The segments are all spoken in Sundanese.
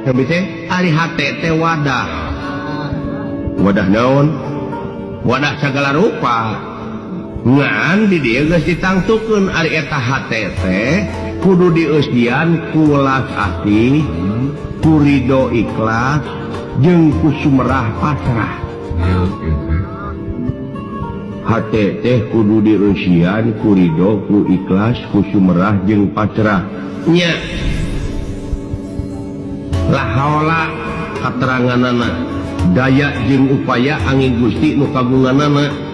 ari HTT wadah naon wadah segala rupa ngan di dia geus ditangtukeun ari eta HTT kudu dieusian ku welas ati ku ridho ikhlas jeung ku sumerah pasrah. HTT kudu dieusian ku ridho ku ikhlas ku sumerah jeung pasrah nya la haula kateranganana daya jeung upaya angin Gusti nu kagunganana.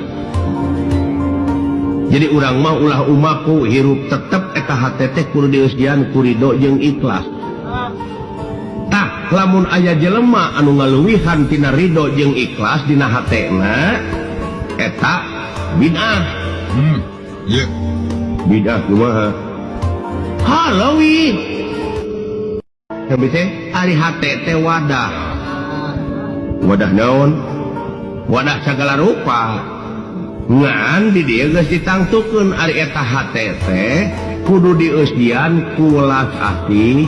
Jadi urang mah ulah umaku hirup tetep eta HTT kudu dieusian ku ridho jeung ikhlas. Tah lamun aya jelema anu ngaleuwihan tina ridho jeung ikhlas dina hatena eta bid'ah. Bid'ah kumaha? Halawi ari HTT wadah naon wadah segala rupa ngan di dia geus ditangtukeun ari eta HTT kudu dieusian ku welas ati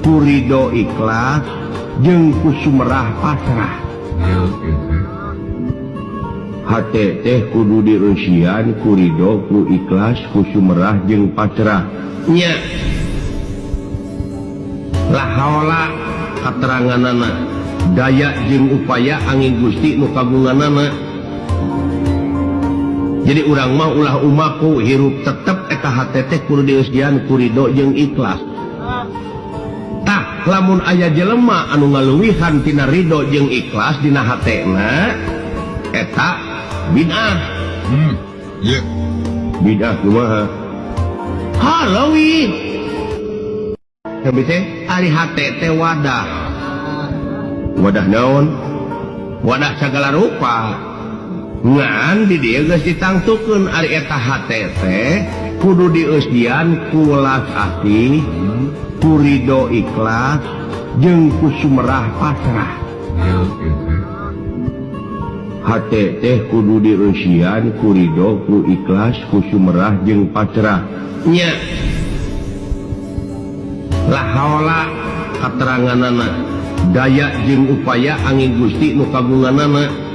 ku ridho ikhlas jeung ku sumerah pasrah. HTT kudu dieusian ku ridho ku ikhlas ku sumerah jeung pasrah nya la haula kateranganana daya jeung upaya angin Gusti nu kagunganana. Jadi urang mah ulah umaku hirup tetep eta HTT kudu dieusian ku ridho jeung ikhlas. Tah lamun aya jelema anu ngaleuwihan tina ridho jeung ikhlas dina hatena eta bid'ah. Bid'ah kumaha? Halawi ari HTT wadah naon wadah segala rupa ngan di dia geus ditangtukeun ari eta HTT kudu dieusian ku welas ati ku ridho ikhlas jeung ku sumerah pasrah. HTT kudu dieusian ku ridho ku ikhlas ku sumerah jeung pasrah nya la haula kateranganana daya jeung upaya angin Gusti nu kagunganana.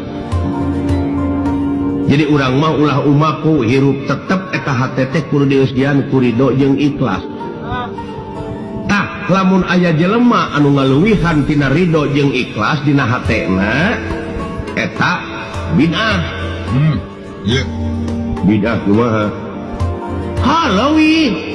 Jadi urang mah ulah umaku hirup tetep eta HTT kudu dieusian ku ridho jeung ikhlas. Tah lamun aya jelema anu ngaleuwihan tina ridho jeung ikhlas dina hatena eta bid'ah. Bid'ah kumaha? Halawi